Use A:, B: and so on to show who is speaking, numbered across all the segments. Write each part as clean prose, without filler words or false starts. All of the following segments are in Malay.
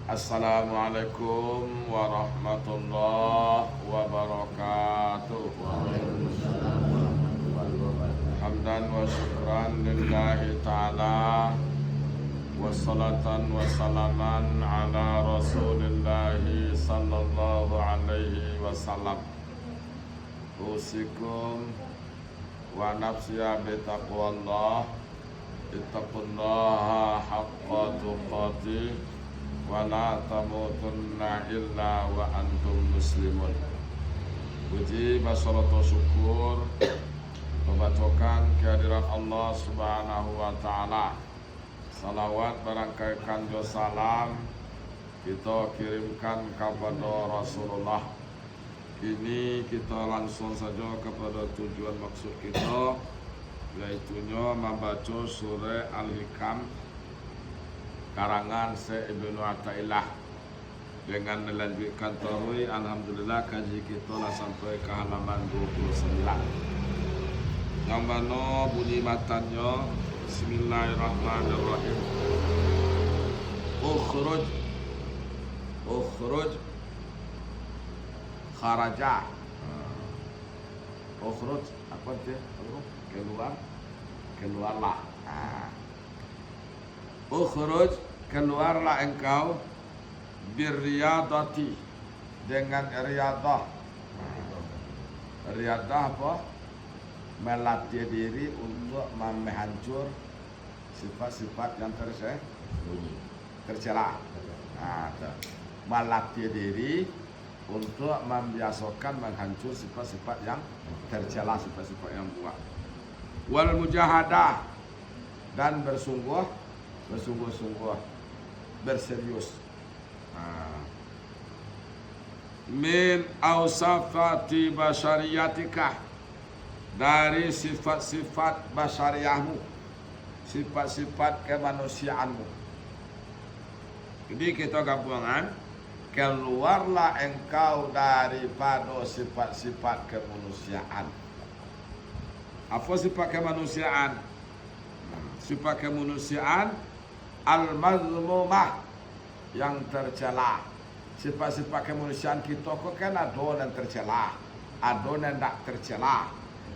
A: Assalamualaikum warahmatullahi wabarakatuh. Hamdan wa syukran lillahi ta'ala, wassalatan wassalaman ala rasulillahi sallallahu alaihi wasallam. Usikum wa nafsiya bitaqwallah, ittaqullaha haqqa tuqatih, wa la tamutunna illa wa antum muslimun. Puji basalatu syukur membacakan kehadiran Allah Subhanahu wa taala. Salawat barangkali kanjo salam kita kirimkan kepada Rasulullah. Kini kita langsung saja kepada tujuan maksud kita, yaitunya membaca surah Al-Hikam karangan Syekh Ibnu Athaillah. Dengan melanjutkan tarwih, alhamdulillah kaji kita lah sampai ke halaman 29. Yang mana bunyi matanya Bismillahirrahmanirrahim. Ukhruj kharaja. Ukhruj apa dia? Keluarlah. Ukhruj, keluarlah engkau, birriyadati, dengan riyadah. Riyadah apa? Melatih diri untuk menghancur sifat-sifat yang tercela. Melatih diri untuk membiasakan menghancur sifat-sifat yang tercela, sifat-sifat yang buruk. Wal mujahadah, dan bersungguh-sungguh, berserius. Min awsafati basyariyatika, dari sifat-sifat basyariahmu, sifat-sifat kemanusiaanmu. Jadi kita gabungan, keluarlah engkau daripada sifat-sifat kemanusiaan. Apa sifat kemanusiaan? Sifat kemanusiaan al-mazmumah, yang tercela. Sifat-sifat kemanusiaan kita kok kan ada yang tercela, ada yang tak tercela.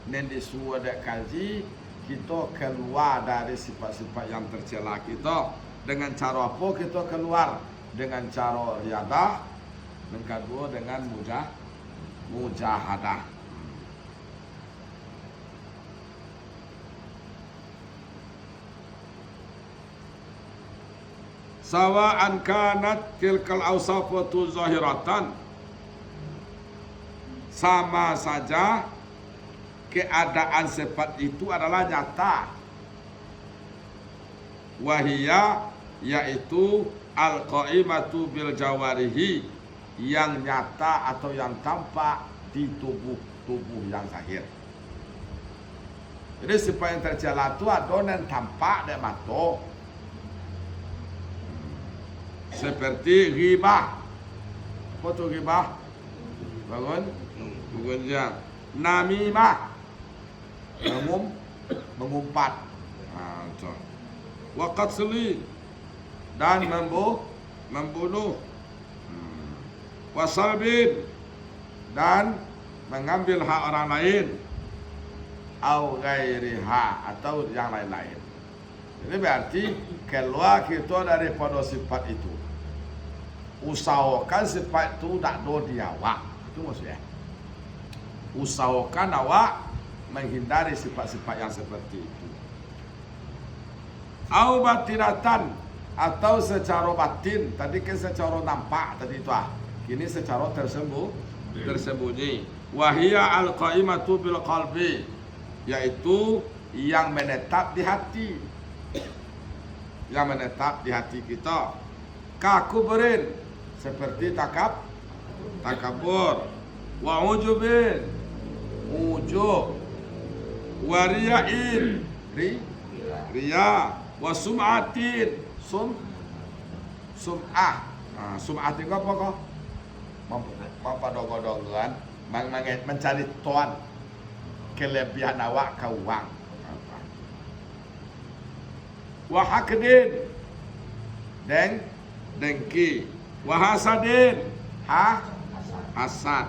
A: Nên disuruh dek kaji kita keluar dari sifat-sifat yang tercela kita. Dengan cara apa kita keluar? Dengan cara riyadah, yang kedua dengan mujahadah. Sawa'an kanat tilkal awsafatu zahiratan, sama saja keadaan sifat itu adalah nyata. Wahia, yaitu al-qaimatu bil jawarihi, yang nyata atau yang tampak di tubuh yang zahir. Jadi sifat yang tercela itu ada yang tampak di mata. Seperti ghibah. Apa tu ghibah? Bangun jam. Namimah, mengumpat. Wa qatsli, dan membunuh. Wa salbin, dan mengambil hak orang lain. Au ghairiha, atau yang lain-lain. Jadi berarti keluar kita daripada sifat itu. Usahakan sifat itu tak ada di awak. Itu maksudnya. Usahakan awak menghindari sifat-sifat yang seperti itu. Au batinatan, atau secara batin. Tadi kan secara nampak tadi itu. Kini secara tersembunyi. Wahia al-qaimatu bil qalbi, yaitu yang menetap di hati. Yang menetap di hati kita. Kakuberin, seperti takabur. Wa ujubin, ujub. Wa riyain, riya. Wa sum'atin, sum'ah. Sum'ah itu apa kok? Mempadong-padongan, mencari tuan kelebihan awak ke uang. Wa hakdin, dengki. wa hasadin, hasad,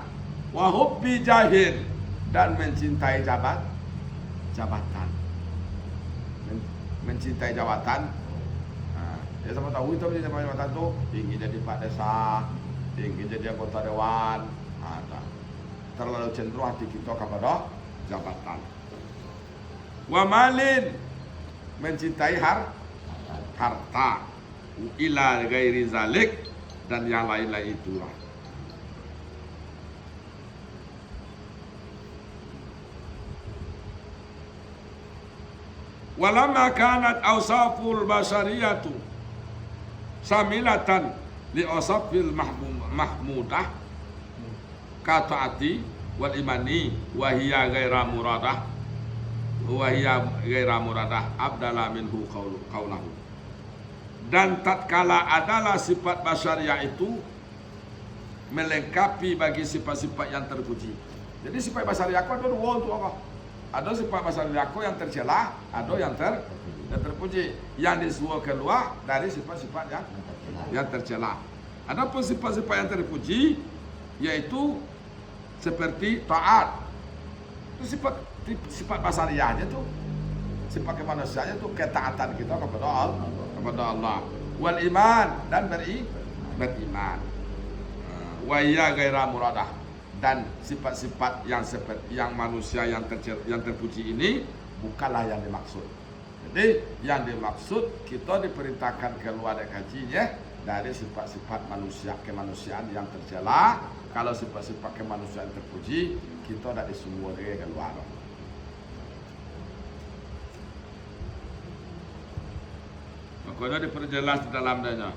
A: wa hubbi jahin, dan mencintai jabatan. Mencintai jabatan. Ya sama tahu itu mencintai jabatan tu ingin jadi Pak Desa, ingin jadi anggota dewan. Terlalu cenderung hati kita kepada jabatan. Wa malin, mencintai harta. Ila ghairi zalik, dan yang lain-lain itulah. Walamma kanat awsaful basariyatu samilatan li awsafil mahmudah kataati wal imani wa hiya ghaira muradah abdala minhu qaulahu. Dan tatkala adalah sifat basyariah itu melengkapi bagi sifat-sifat yang terpuji. Jadi sifat basyariah itu ada dua untuk apa? Ada sifat basyariah yang tercela, ada yang terpuji. Yang disuruh keluar dari sifat-sifat yang tercela. Adapun sifat-sifat yang terpuji, yaitu seperti taat. Itu sifat basyariahnya tu. Sifat kemanusiaannya tu ketaatan kita kepada Allah. Wal iman, dan beriman. Wa hiya ghaira muradah, dan sifat-sifat yang manusia yang terpuji ini bukanlah yang dimaksud. Jadi yang dimaksud kita diperintahkan keluar dari kajinya dari sifat-sifat manusia kemanusiaan yang tercela. Kalau sifat-sifat kemanusiaan terpuji, kita tidak disuruh dia keluar. Makanya diperjelas di dalamnya.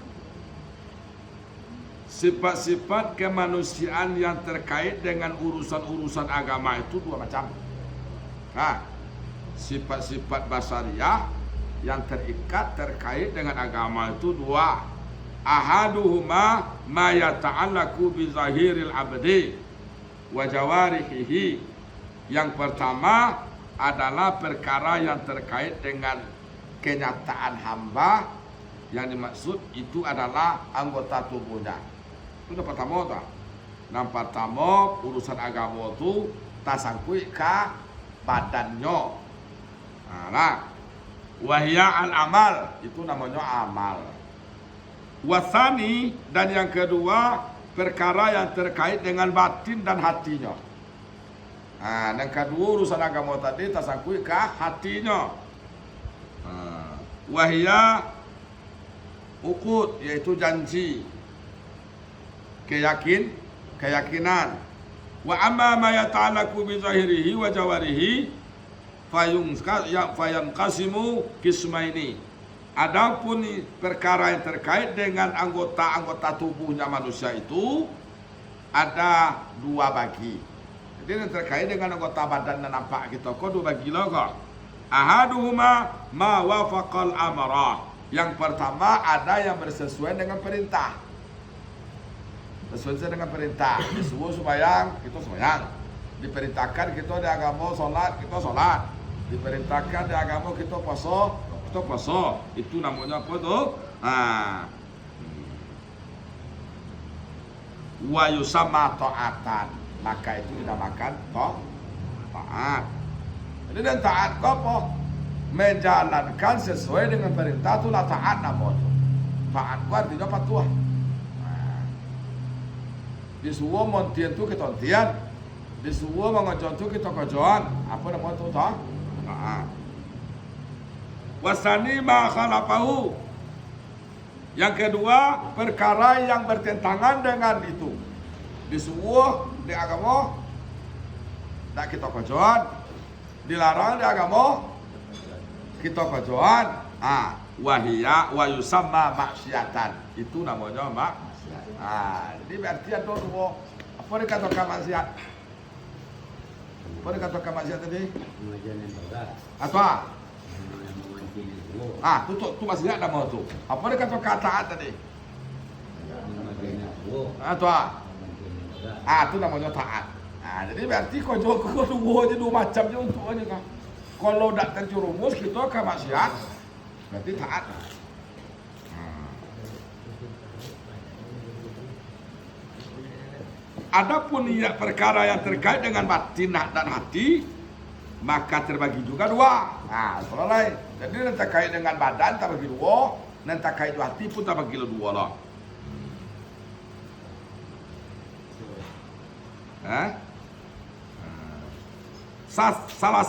A: Sifat-sifat kemanusiaan yang terkait dengan urusan-urusan agama itu dua macam. Sifat-sifat basyariah yang terkait dengan agama itu dua. Ahaduhuma ma yata'allaqu bi zahiril abdi wa jawarihi. Yang pertama adalah perkara yang terkait dengan kenyataan hamba, yang dimaksud itu adalah anggota tubuhnya. Itu yang pertama tak? Yang pertama urusan agama itu tasangkui ke badannya. Wahya al-amal, itu namanya amal. Wasani, dan yang kedua perkara yang terkait dengan batin dan hatinya. Yang kedua urusan agama tadi tasangkui ke hatinya. Wahya uqud, yaitu janji, keyakinan. Wa amma ma yata'allaqu bi zahirihi wa jawarihi fayanqasimu qismaini. Adapun perkara yang terkait dengan anggota-anggota tubuhnya manusia itu ada dua bagi. Jadi yang terkait dengan anggota badan dan nampak kita kok dua bagi loh kok. Ahaduhuma ma wafaqal amara. Yang pertama ada yang bersesuai dengan perintah. Sesuai dengan perintah. Disuruh sembahyang, kita sembahyang. Diperintahkan kita di agama sholat, kita sholat. Diperintahkan di agama kita puasa, kita puasa. Itu namanya apa tuh? Wa yusamma ta'atan. Maka itu dinamakan taat. Jadi dan taat apa? Menjalankan sesuai dengan perintah itulah taat namanya. Taat itu artinya patuh. Disuruh montian tu kita montian, disuruh mengajon tu kita ngajon. Apa namanya tu taat? Wasani ma khalafahu. Yang kedua, perkara yang bertentangan dengan itu. Disuruh di agama tak kita ngajon. Dilarang di agama kita ngajon. Wahia wa yusamma maksiatan. Itu namanya maksiat. Jadi berarti ada dua. Apa dikatakan maksiat? Apa dikatakan maksiat tadi? Apa? Tu maksiat nama tu. Apa dikatakan taat tadi? Tu namanya taat. Jadi berarti kau dua je dua macam je untuk aja kan. Kalau tak terjerumus kita ke maksiat, berarti taat. Adapun niat perkara yang terkait dengan batin dan hati, maka terbagi juga dua. Nah, selesai. Jadi yang terkait dengan badan tak bagi dua, yang terkait dengan hati pun tak bagi dua lah. Salah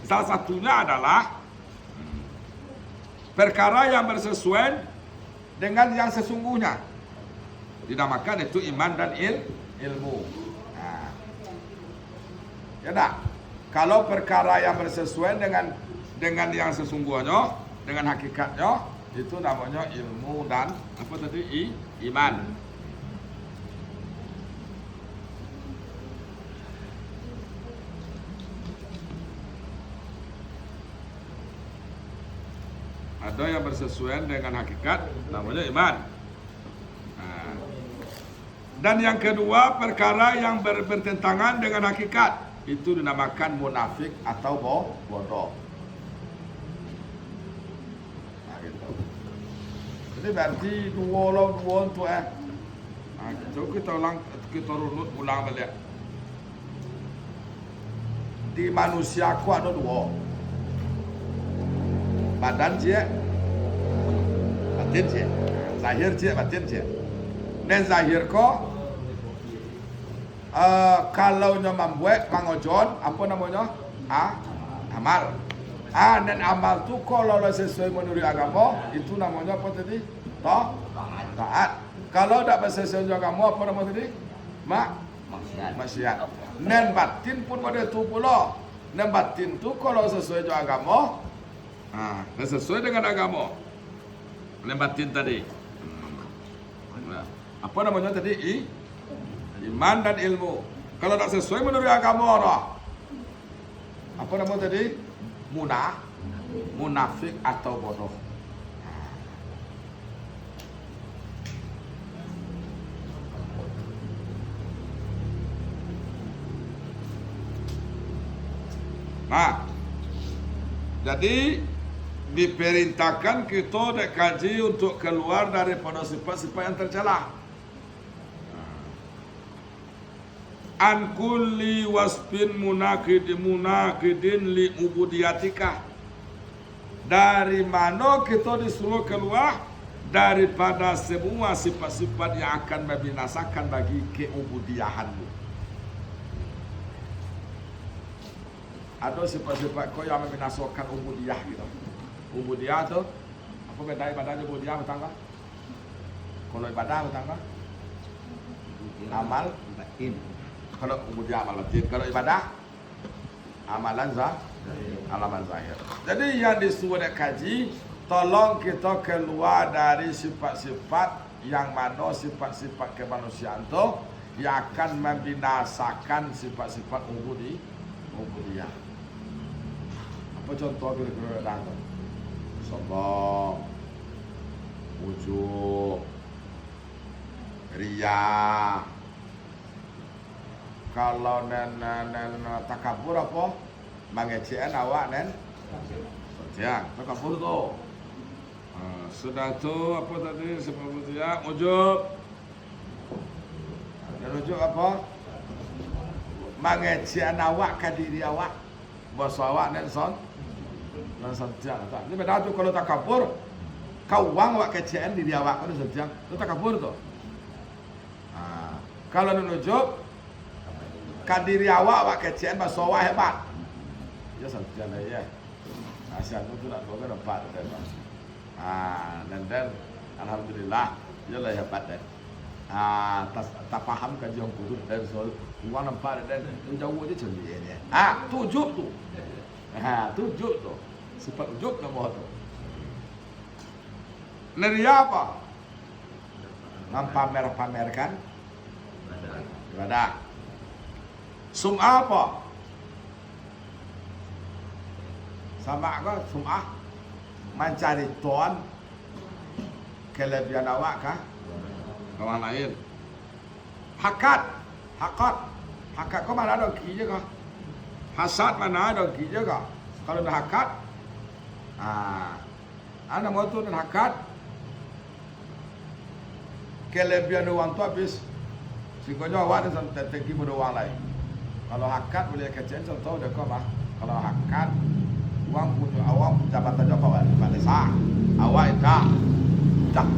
A: satunya adalah perkara yang bersesuaian dengan yang sesungguhnya. Dinamakan itu iman dan ilmu. Nah. Ya dah. Kalau perkara yang bersesuaian dengan yang sesungguhnya, dengan hakikatnya, itu namanya ilmu dan apa tadi? Iman. Ada yang bersesuaian dengan hakikat, namanya iman. Nah. Dan yang kedua, perkara yang bertentangan dengan hakikat, itu dinamakan munafik atau bodoh. Nah, gitu. Jadi berarti dua untuk Nah, kita runut ulang balik. Di manusia ku ada dua. Badan je, batin je, zahir je, batin je. Dan zahir ko, kalau nyoman buat mangojon, apa namanya? Amal. Dan amal tu kalau sesuai menurut agama, itu namanya apa tadi? Taat. Kalau tak sesuai dengan agama, apa namanya tadi? Maksiat. Dan batin pun pada tu pula. Dan batin tu kalau sesuai dengan agama, sesuai dengan agama. Batin tadi. Apa namanya tadi? Iman dan ilmu. Kalau tak sesuai menurut agama orang, apa namanya tadi? Munafik atau bodoh. Nah, jadi diperintahkan kita nak kaji untuk keluar daripada sifat-sifat yang tercela. An kulli wasfin munaqidin li ubudiyatika. Dari mana kita disuruh keluar? Daripada semua sifat-sifat yang akan membinasakan bagi keubudiyahanmu. Ada sifat-sifat kau yang membinasakan ubudiyah gitu. Ubudiyah tu apa beda ibadahnya ubudiyah bertangga? Kalau ibadah bertangga? Amal batin. Kalau ubudiyah amal batin, kalau ibadah amalan zahir. Jadi yang disuruh nak kaji, tolong kita keluar dari sifat-sifat yang mana sifat-sifat kemanusiaan tu yang akan membinasakan sifat-sifat ubudiyah. Apa contoh kira-kira dah tu? Sombong, ujub, riya. Kalau nen takabur apa? Mengecewakan awak nen. Sojian, takabur tu. Sudah tu apa tadi sebabnya ujub. Dan ujub apa? Mengecewakan awak ke diri awak. Bos awak nen sojian. Ini beda tu kalau takabur. Kau wang awak kecewakan diri awak kan sojian. Itu takabur tu. Kalau nen ujub kadiri awak kecean bahasa awak hebat. Ya saja lah ya. Asyik tu nak bawa dapat dan alhamdulillah dia lah hebat dan. Tak faham kajian kudus dan soal uang nampak dan jauh je macam ni. Tujuh tu. Tujuh tu. Sifat ujub nama tu. Neria apa? Pamerkan ibadah. Sum'ah apa? Sama ke sum'ah? Mencari tuan kelebihan awak kah? Orang lain. Hakat kau mana ada gigi kah? Hasad mana ada gigi kah? Kalau dah hakat, anda mau tu dan hakat kelebihan orang tu habis Singgonya awak ni teki berdua orang lain. Kalau hakat boleh kecil contoh dia kau bah. Kalau hakat uang punya awak jabatan joko pada desa. Awak dah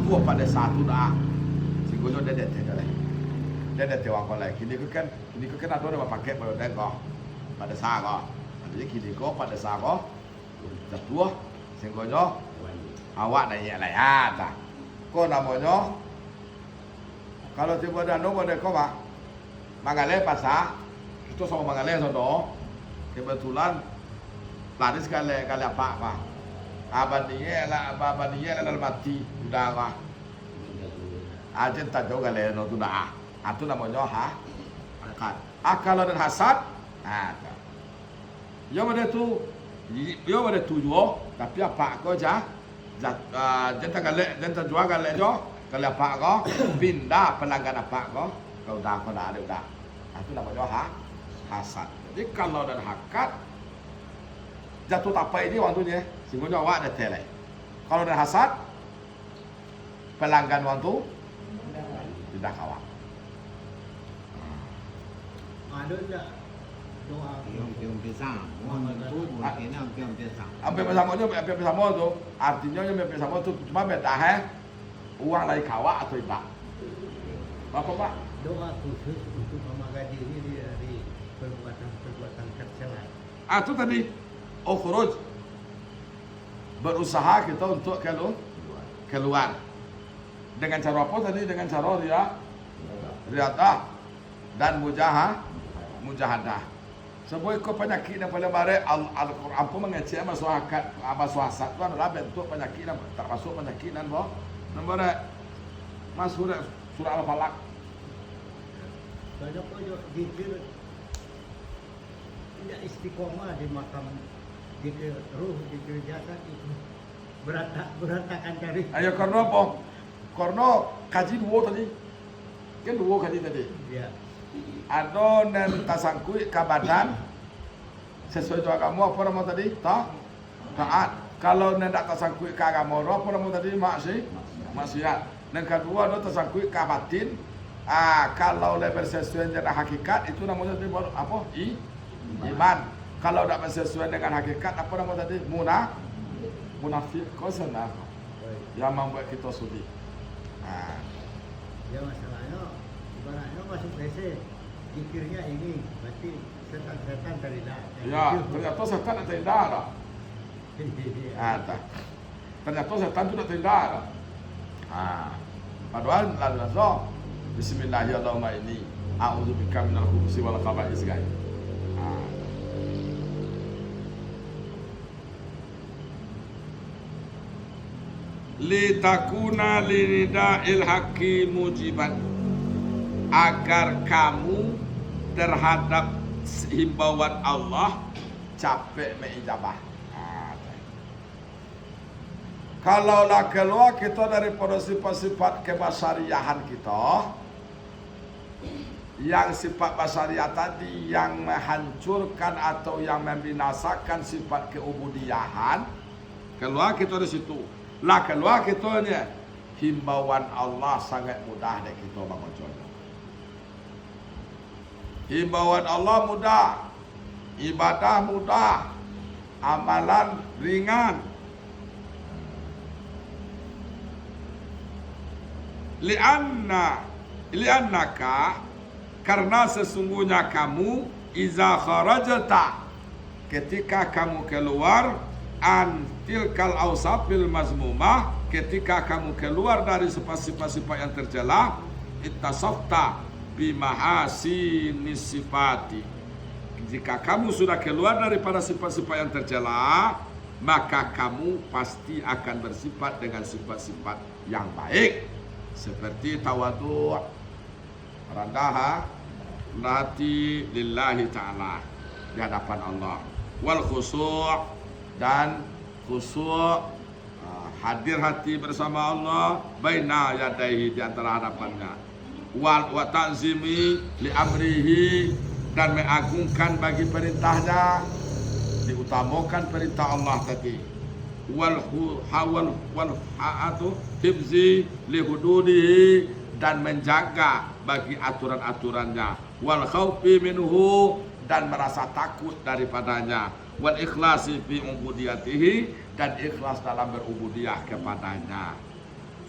A: tua pada satu dah. Singgonya dia leh. Dia wang kau leh. Kini kau kan ada orang pakai pada desa pada desa kau. Jadi kini kau pada desa kau dah tua. Singgonya awak dah ya lah ya dah. Kau namanya kalau tiba ada nombor dek kau bah, Mangale pasah, kita sama Mangale sono, kebetulan lari sekali apa bah, abang dia lah mati, udah bah, aja tak jauh kali no tu dah, itu namanya akad, akal dan hasad, yo ada tujuh, tapi apa kau jah, jangan jual kali jo. Kalau apa kau pindah pelanggan apa kau dah ada udah. Itu namanya hasad. Jadi kalau dan hakat jatuh tapai ini waktunya sehingga awak ada tele. Kalau dan hasad pelanggan waktu tidak kawak.
B: Ada tak doa yang pisang?
A: Hampir bersama tu artinya yang bersama tu cuma beda uang dari kawak atau ibak. Apa Pak?
B: Doa khusus untuk memakai diri dari perbuatan tercela.
A: Itu tadi khuruj berusaha kita untuk keluar. Dengan cara apa tadi? Dengan cara riadah dan mujahadah. Sebuah penyakit yang paling baik Al-Quran pun mengecek masyarakat hasad itu adalah bentuk penyakit yang tak masuk penyakit dan nombor masuk surah Al-Falaq.
B: Banyak zikir tidak istiqomah di makam zikir ruh, zikir jasad itu berantakan dari.
A: Ayo karena apa? Karena kaji dua tadi, kan dua kaji tadi.
B: Ya.
A: Ada dan tasangkui ke badan sesuai doa kamu apa nama tadi? Taat. Kalau tidak tasangkui ke agama apa nama tadi? Maksiat. Dan kedua ada tersangkut ke batin. Kalau level sesuai dengan hakikat itu namanya tadi apa? Iman. Kalau tidak sesuai dengan hakikat apa nama tadi? Munafik. Kau senang yang membuat kita sudi.
B: Ya masalahnya ibaratnya masuk WC zikirnya ini berarti setan terhindar.
A: Ya, ternyata setan terhindar. Ternyata setan itu terhindar. Padahal lalu Bismillahirrahmanirrahim. A'udzubika minal khubuthi wal khaba'is guys. Litakuna linida'il haqqi mujiban, agar kamu terhadap himbauan Allah capek mengijabah. Kalaulah keluar kita daripada sifat-sifat kebasariahan kita, yang sifat basariah tadi yang menghancurkan atau yang membinasakan sifat keubudiyahan, keluar kita dari situ. Lah keluar kita ni himbauan Allah sangat mudah dek kita bangun. Himbauan Allah mudah, ibadah mudah, amalan ringan. Li'annaka karena sesungguhnya kamu iza kharajta ketika kamu keluar an tilkal awsafil mazmumah, ketika kamu keluar dari sifat-sifat yang tercela, ittasafta bimahasinis sifati. Jika kamu sudah keluar daripada sifat-sifat yang tercela, maka kamu pasti akan bersifat dengan sifat-sifat yang baik, seperti tawadhu', rendah hati lillahi ta'ala di hadapan Allah, wal khusu' dan khusu' hadir hati bersama Allah baina yadaihi di antara hadapannya, wa ta'zimi li amrihi dan mengagungkan bagi perintahnya, diutamakan perintah Allah tadi, wal hawal wal ha'atu hibzi li hududihi dan menjaga bagi aturan-aturannya, wal khaufi minhu dan merasa takut daripadanya, wal ikhlasi fi ubudiyatihi dan ikhlas dalam berubudiyah kepadanya.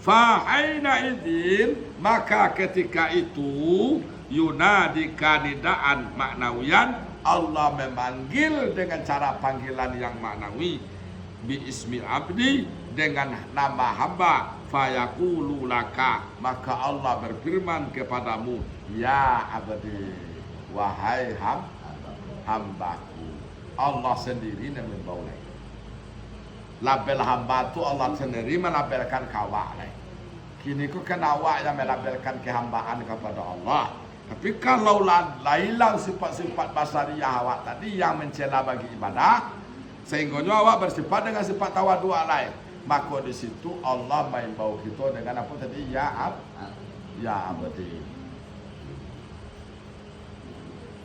A: Fa aina idzin, maka ketika itu yunadi kanidaan maknawiyan, Allah memanggil dengan cara panggilan yang maknawi, bi ismi abdi, dengan nama hamba, fayaqulu laka, maka Allah berfirman kepadamu, ya abdi, wahai hambaku. Allah sendiri yang membaulai. Label hamba tu Allah sendiri melabelkan kawak. Kini ku kan awak yang melabelkan kehambaan kepada Allah. Tapi kalau hilang sifat-sifat basariyah awak tadi yang mencela bagi ibadah, sehingga awak bersifat dengan sifat tawadu lain, maka di situ Allah mengimbau kita dengan apa tadi? Ya abdi.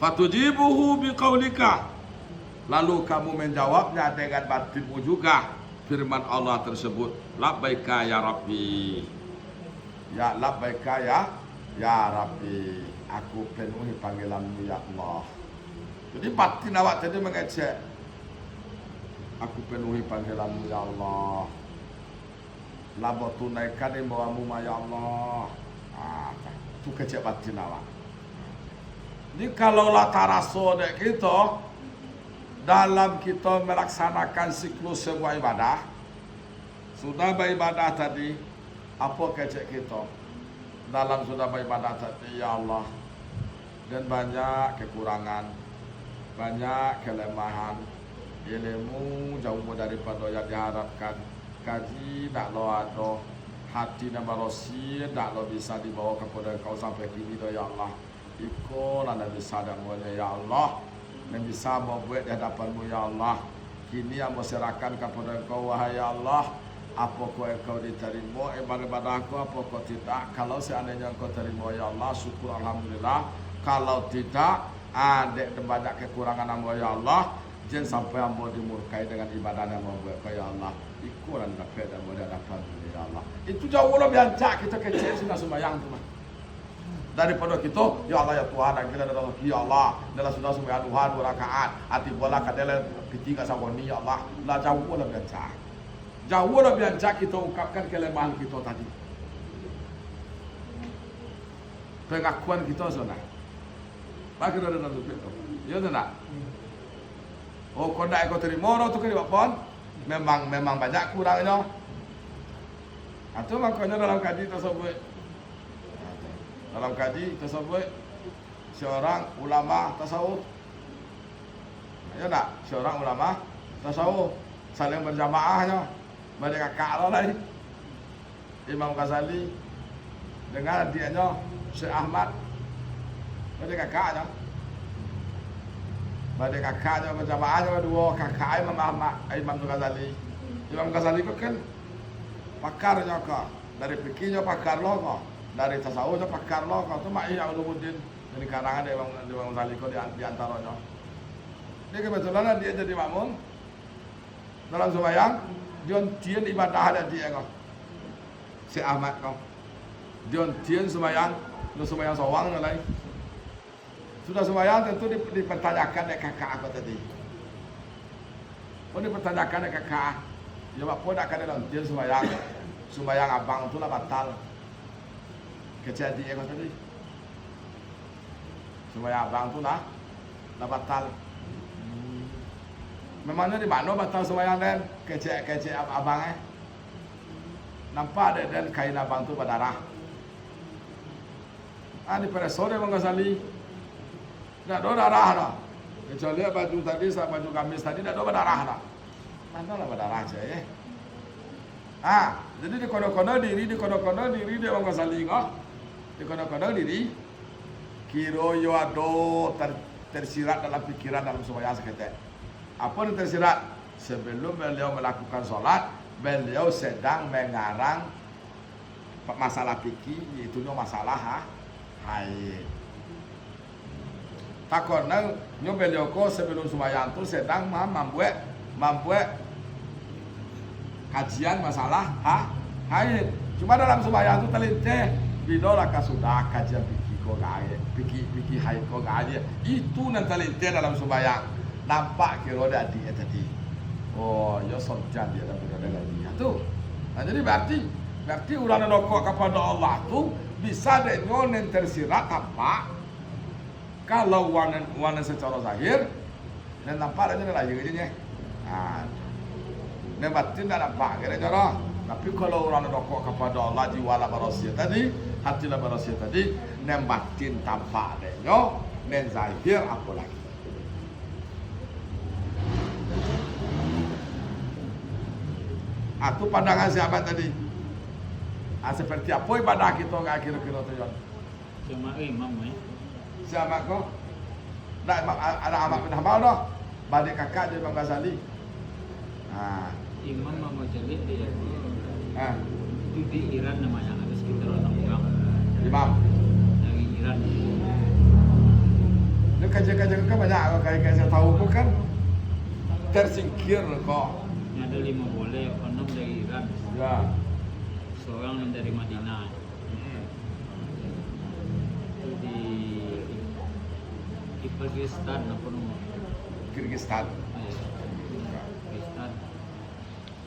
A: Fatujibuhu biqaulika, lalu kamu menjawabnya dengan batinmu juga firman Allah tersebut, labbaika ya Rabbi. Ya labbaika ya Rabbi, aku penuhi panggilanmu ya Allah. Jadi batin awak tadi mengecek, aku penuhi panggilanmu ya Allah. Labo tunaikan imbawamu ya Allah. Itu kecek batin awak. Jadi kalau lah taraso dek kita dalam kita melaksanakan siklus sebuah ibadah, sudah beribadah tadi, apa kecek kita dalam sudah beribadah tadi, ya Allah, dan banyak kekurangan, banyak kelemahan, ilmu jauh daripada yang diharapkan, kaji tak lo ada, hati nama rosi tak lo bisa dibawa kepada kau sampai kini ya Allah. Ikolah Nabi sadamnya ya Allah, yang bisa membuat di hadapanmu ya Allah. Kini yang serahkan kepada engkau wahai ya Allah. Apakah engkau diterima ibadah-ibadahku, apakah tidak? Kalau seandainya engkau terima ya Allah, syukur alhamdulillah. Kalau tidak, ada banyak kekurangan hamba ya Allah, jangan sampai hamba dimurkai dengan ibadah yang membuat kau ya Allah. Ikulah dapat dan mudah dapat ya Allah. Itu jauh lebih biasa kita kecil sudah sembahyang tu mah. Daripada kita, ya Allah ya Tuhan, dan kita dalam ya Allah, dalam sudah sembahyang Tuhan 2 rakaat, hati bola kadang ketika sawani ya Allah, lah jauh lebih biasa. Jauh lebih biasa kita ungkapkan kelemahan kita tadi. Pengakuan kita sana. Bagi ada dalam itu. Ya tak? Oh, kondak kau terima tu kan pun memang banyak kurangnya. Atau makanya dalam kaji tersebut, seorang ulama tasawuf, ya tak? Seorang ulama tasawuf saling berjamaahnya, mereka kakak lain. Imam Ghazali dengan adiknya Syekh Ahmad, mereka kakaknya. Mereka kakaknya berjamaahnya dua kakak Imam Ghazali. Imam Ghazali itu kan pakarnya kok, dari fikihnya pakar loh kok, dari tasawufnya pakar loh kok. Itu Ma'iyah Ulumuddin dari karangan Imam Ghazali kok di antaranya. Dia kebetulan dia jadi makmum dalam sembahyang, dia tian ibadah ada dia kok. Si Ahmad kok. Dia tian sembahyang, dia sembahyang sawang lain. Sudah sembahyang tentu dipertanyakan oleh kakak aku tadi. Oh dipertanyakan oleh kakak. Ya apa nak kada dalam tian sembahyang abang tu lah batal. Kejadian aku tadi. Sembahyang abang tu lah batal. Memangnya di mana batal sembahyang dan kecek abang nampak ada dan kain abang tu berdarah. Di pada sore Imam Ghazali tak ada darah dah. Kecuali baju tadi sama baju gamis tadi tak ada berdarah dah. Mana lah berdarah je jadi di kono-kono diri dia Imam Ghazali kok. Di kono-kono diri kira yo ado tersirat dalam pikiran dalam sembahyang seketika. Apa yang tersirat? Sebelum beliau melakukan solat, beliau sedang mengarang masalah fikih, yaitu masalah haid. Takutnya beliau ko sebelum sembahyang tu sedang membuat kajian masalah haid. Cuma dalam sembahyang tu terlintas Bidola sudah kajian pikir kau gaya, pikir hai kau gaya. Itu nanti lintir dalam sembahyang. Nampak kira ada dia tadi. Oh, ya sorjan dia dalam bidola lagi. Tuh. Nah, jadi berarti orang dokok kepada Allah tu bisa dengan yang tersirat tampak. Kalau warna secara zahir, dan nampak aja lah jadinya. Nah, ini batin tak nampak kira-kira. Tapi kalau orang dokok kepada Allah jiwa la barasia tadi, hati la barasia tadi, nem batin tampak adanya, nem zahir apa lagi? Itu pandangan siapa tadi? Seperti apa ibadah kita kira-kira tu John?
C: Cuma imam
A: Siapa kau? Ada Ahmad bin Hanbal dah. Balik kakak dia Imam Ghazali.
C: Imam mau jadi dia.
A: Itu
C: di Iran namanya, ada sekitar orang
A: Imam
C: dari Iran.
A: Ini kajian-kajian kan banyak, kayak saya tahu kok kan tersingkir kok.
C: Ada 5 boleh, 6 dari Iran.
A: Ya.
C: Seorang yang dari Madinah. Itu di Pakistan apa nama?
A: Kyrgyzstan.
C: Pakistan.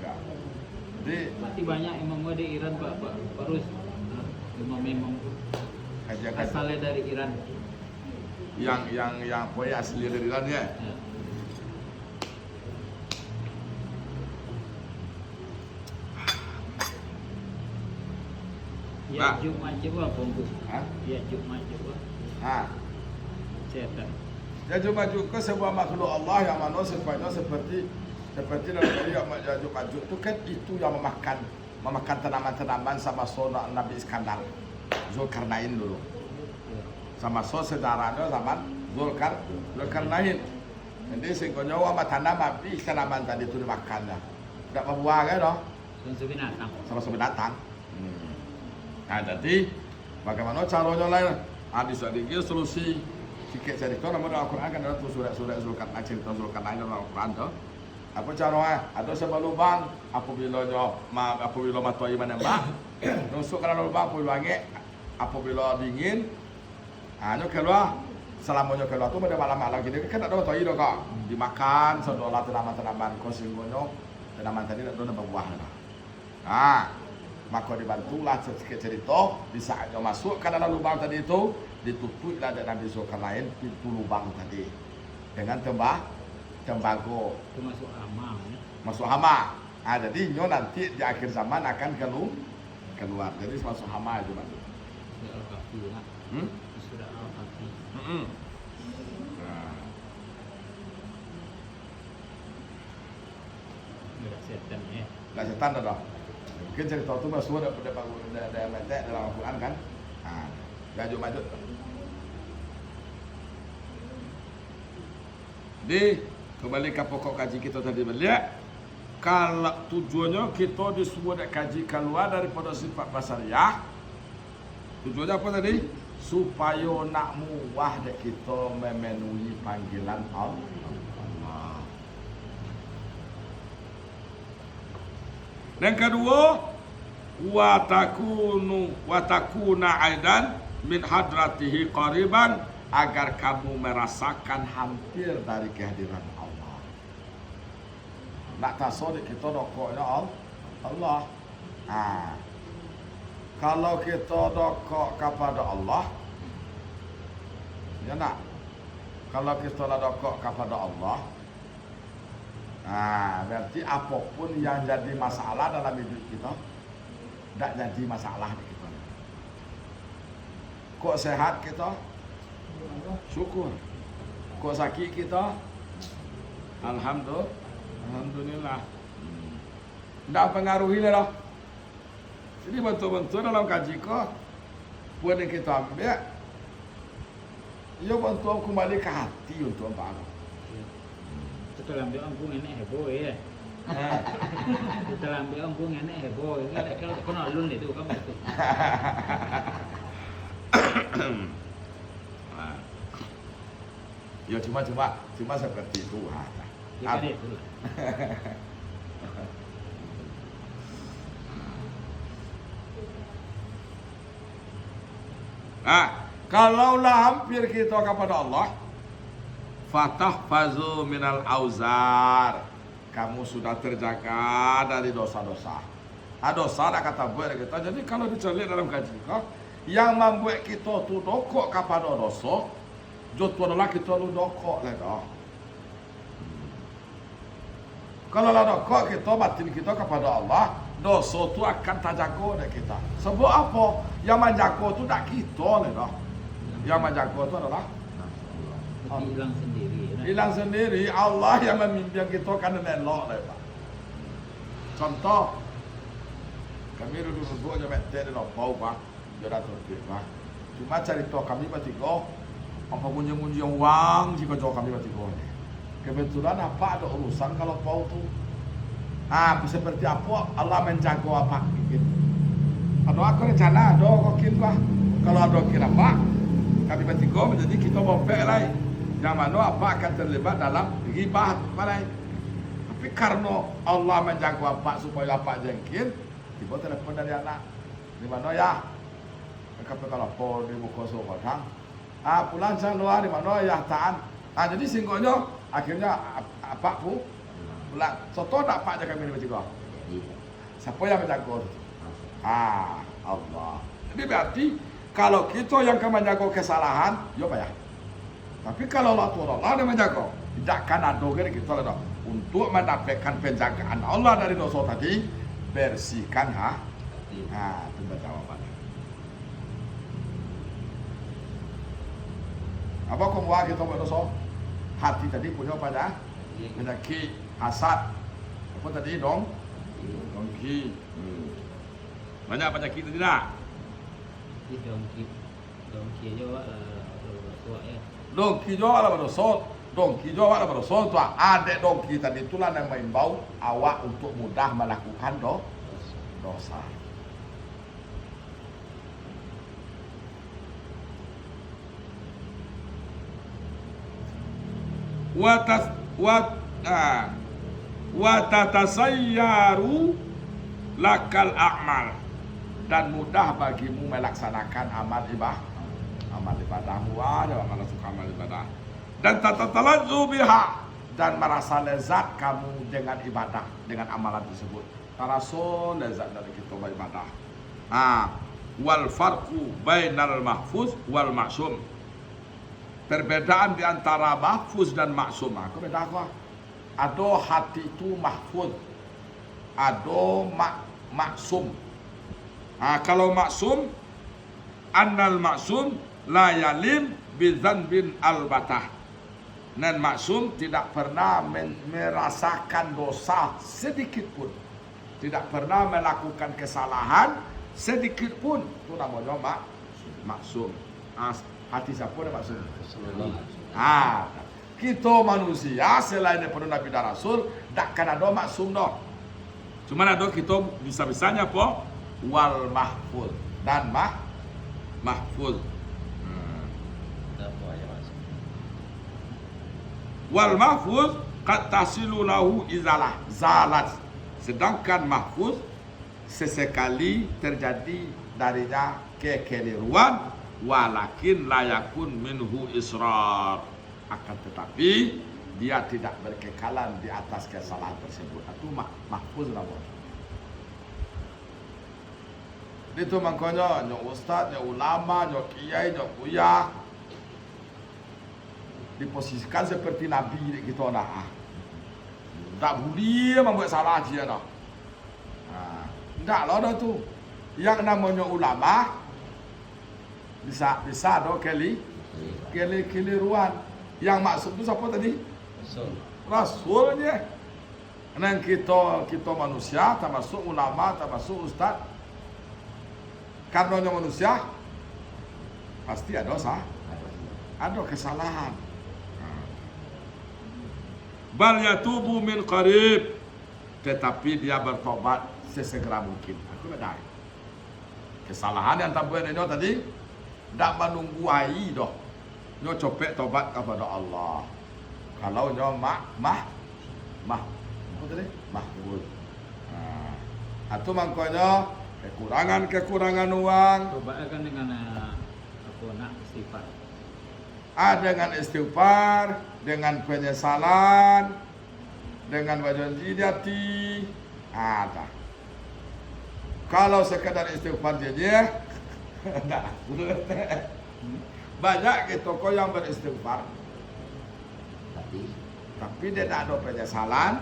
A: Ya. Jadi
C: Berarti banyak imam di Iran Pak Parus. Imam
A: kajian
C: asalnya dari Iran.
A: yang poin asli dari Iran ya.
C: Ya. Ya Jumat coba bungkus. Ya Jumat coba. Setan.
A: Ya Jumat juga sebuah makhluk Allah yang mana sifatnya seperti dalam Yajuj Majuj itu kan itu yang memakan tanaman-tanaman sama sona Nabi Iskandar, Zulkarnain dulu. Sama sejarahnya zaman Zulkarnain. Jadi sehingga sama tanaman tadi itu dimakannya. Tidak membuah kan dong? Sama binatang. Nah jadi bagaimana caranya lain? Sedikit solusi sikit cerita namun dalam Al-Quran kan ada surat-surat Zulkarnain, cerita Zulkarnain dalam Al-Quran tu. Apa caranya? Ada sebuah lubang apabila mata iman nembak masuk ke dalam lubang apabila dingin hanya keluar selamanya keluar tu pada malam-malam gini kan ada mata iman kok dimakan sedolah tanaman-tanaman kosinggonya tanaman tadi tak ada buah maka dibantulah sedikit cerita di saatnya masuk ke dalam lubang tadi itu ditutuplah dengan Nabi Zulkarnain pintu lubang tadi dengan tembago
C: Itu masuk hama ya.
A: masuk hama. Jadi nanti di akhir zaman akan keluar. Jadi masuk hama itu Pak.
C: Sudah Al-Kahfi lah. Sudah Al-Kahfi. Sudah setan ya.
A: Lah setan dah. Mungkin cerita itu masuk ada metek dalam Al-Quran kan. Yajuj Majuj. Di kembali ke pokok kaji kita tadi beliau. Kalau tujuannya kita disuruh kaji keluar daripada sifat basariah. Tujuannya apa tadi? Supaya nak muwah dek kita memenuhi panggilan Allah. Dan kedua, watakuna aidan min hadratihi qariban, agar kamu merasakan hampir dari kehadiran Allah. Nak tasawuf kita dokoknya Allah. Kalau kita dokok kepada Allah, ya nak. Kalau kita dokok kepada Allah, berarti apapun yang jadi masalah dalam hidup kita, tidak jadi masalah di kita. Kok sehat kita? Syukur. Kok sakit kita? Alhamdulillah. Tidak pengaruhi lah. Jadi betul-betul dalam kaji kau, buat yang kita ambil, ia bantu kembali ke hati untuk apa?
C: Setelah ambil ampun enak heboh ya. Setelah ambil ampun enak heboh. Kalau kenal lun itu kan betul.
A: Ya cuma seperti itu.
C: Ya kan itu.
A: Kalaulah hampir kita kepada Allah, fatahfazu minal auzar, kamu sudah terjaga dari dosa-dosa. Dosa nak kata buat kita. Jadi kalau dicelik dalam kaji kita, yang membuat kita tu dokok kepada dosa, jotu adalah kita lu dokok lah dah. Kalau lah dokok kita batin kita kepada Allah, dosa tu akan terjaga dari kita. Sebab apa? Yang menjaga tu tak kita lah dah. Yang menjaga tu adalah
C: Tapi hilang sendiri.
A: hilang sendiri. Allah yang memimpin kita kan elok lah Pak. Contoh, kami duduk aja meter di lopau Pak, jodoh tertib Pak. Cuma cerita kami bertiga, apa munyi-munyi uang jika jauh kami bertiga ni. Kebetulan apa ada urusan kalau pau tu. Seperti apa Allah menjaga apa gitu. Ada aku rencana, ada kokin Pak. Kalau ada kira apa, kami bertiga menjadi kita bompek lain. Yang mana apa akan terlibat dalam ghibah balai. Tapi karena Allah menjaga apa supaya apa jengkir, tiba telepon dari anak. Di mana ya? Mereka kalau pol di muka sobatang. Pulang luar di mana ya taan. Jadi singkatnya akhirnya apa pun pulang. Soto tak pak jaga kami bertiga. Siapa yang menjaga? Allah. Jadi berarti kalau kita yang akan menjaga kesalahan, yo payah. Tapi kalau Allah yang menjaga, tidak akan ada gini kita lah. Untuk mendapatkan penjagaan Allah dari dosa tadi, bersihkan hati. Itu jawabannya. Apa kumwa kita buat dosa? Hati tadi punya pada penyakit hasad. Apa tadi dong? Dongki. Banyak penyakit tadi tak?
C: Dongki aja Pak, tua ya.
A: Dongki juga lah berdosa. Dongki juga lah berdosa. Tu adek dongki tadi itulah yang mengimbau awak untuk mudah melakukan dosa. Watatasayyaru lakal a'mal, dan mudah bagimu melaksanakan amal ibadahmu ada amal suka amal ibadah, dan tatatalazzu biha, dan merasa lezat kamu dengan ibadah, dengan amalan tersebut. Merasa lezat dari kita beribadah. Wal farqu bainal mahfuz wal maksum, perbedaan di antara mahfuz dan maksum. Aku beda apa? Ada hati itu mahfuz, ada maksum. Kalau maksum, annal maksum la yalim bidzanbin albatah. Dan maksum tidak pernah merasakan dosa sedikit pun, tidak pernah melakukan kesalahan sedikit pun. Itu namanya maksum. Hati siapa yang maksum? Kita manusia selain daripada Nabi dan Rasul, takkan ada maksum dah. Cuma ada kita bisa-bisanya apa? Wal mahfuz dan mahfuz. Wal mahfuz qad tasilu lahu izalah zalat. Sedangkan mahfuz sesekali terjadi darinya kekeliruan, walakin layakun minhu israr, akan tetapi dia tidak berkekalan di atas kesalahan tersebut. Itu mahfuz namanya. Itu makanya nyok ustaz, nyok ulama, nyok kiai, nyok buya diposisikan seperti Nabi kita nak. Tak boleh membuat salah dia dah. Tak lah dah tu. Yang namanya ulama bisa dah keliruan. Yang maksud tu siapa tadi? Rasulnya. Dan kita manusia, termasuk ulama, termasuk ustaz. Karenanya manusia pasti ada dosa, ada kesalahan. Bal yatubu min qarib, tetapi dia bertobat sesegera mungkin. Aku benar. Kesalahan yang tak buat dia tadi, tak menunggu ai dah. Nyo copek tobat kepada Allah. Kalau nyo apa tadi? Mahfuz. Atau makanya kekurangan uang.
C: Coba kan dengan apa istighfar.
A: Dengan istighfar, dengan penyesalan, dengan berjanji di hati. Dah. Kalau sekadar istighfar saja, enggak. Banyak gitu kok yang beristighfar, tapi dia tak ada penyesalan,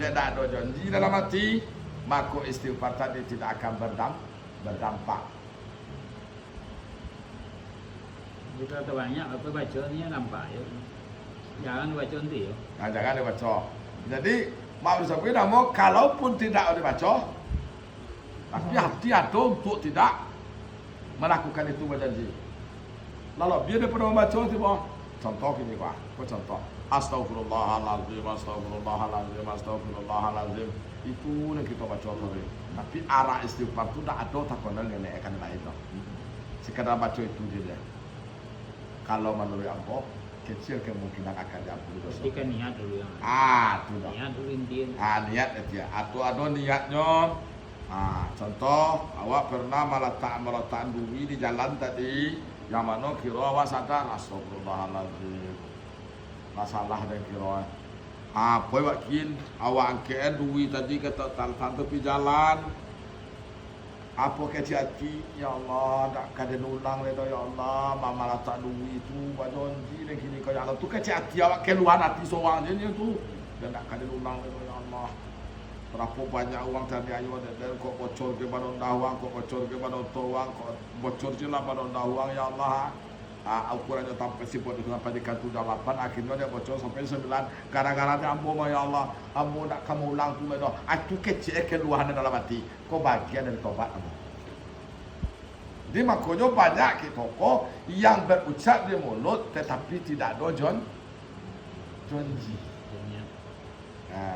A: dia tak ada janji dalam hati, maka istighfar tadi tidak akan berdampak.
C: Jika terbanyak apa bacanya nampak ya. Jangan baca nanti ya.
A: Nah, jangan dibaca. Jadi mau disebut nama kalaupun tidak dibaca, tapi hati ada untuk tidak melakukan itu berjanji. Lalu biar dia pernah membaca tiba. Contoh gini pak, contoh. Astagfirullahaladzim, astagfirullahaladzim, astagfirullahaladzim. Itu yang kita baca tadi. Tapi arah istighfar itu tidak ada takonan yang akan lain. Sekadar baca itu dia. Kalau menurut Allah, kecil kemungkinan akan diampuni dosa.
C: Ketika niat dulu yang.
A: Itu dah.
C: Niat dulu intinya.
A: Niat itu ya. Atau ada niatnya. Contoh, awak pernah meletakkan duit di jalan tadi, yang mana kira awak sadar, astagfirullahaladzim, masalah dan kira. Apa wakin awak angkat duit tadi kata tepi jalan. Apa kecil hati, ya Allah, tak kada ulang ledo ya Allah, mama letak duit itu, bajonji dan kini kau ya Allah tu kecil hati awak keluar hati seorang je ni tu, dan tak kada ulang ledo ya Allah. Berapa banyak uang tadi ayo dan kau bocor ke badan dawang, kau bocor ke badan tuang, kau bocor je lah badan dawang ya Allah. Ukurannya sampai siput itu sampai di kantu 8, akhirnya dia bocor sampai 9. Gara-gara dia ambo ya Allah, ambo nak kamu ulang tu ledo. Itu kecil keluaran dalam hati. Kau bagian dari tobat kamu. Jadi makanya banyak kita kok yang berucap di mulut tetapi tidak ada janji.
C: Niat.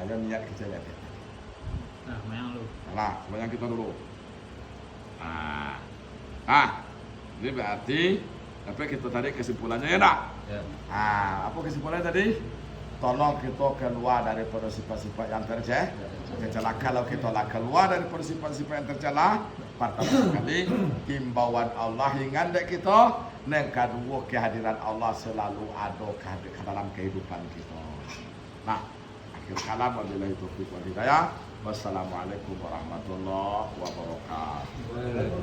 A: Yang niat kecil ya.
C: Nah, mayang lu.
A: Nah, sebanyak kita dulu. Ini berarti apa kita tarik kesimpulannya ya tak?
C: Ya.
A: Apa kesimpulannya tadi? Tolong kita keluar daripada sifat-sifat yang tercela. Kalau kita keluar daripada sifat-sifat yang tercela, pertama sekali himbauan Allah ingat dek kita, yang kedua kehadiran Allah selalu ada dalam kehidupan kita. Nah, akhir kalam wabillahi taufiq wal hidayah. Wassalamualaikum warahmatullahi wabarakatuh.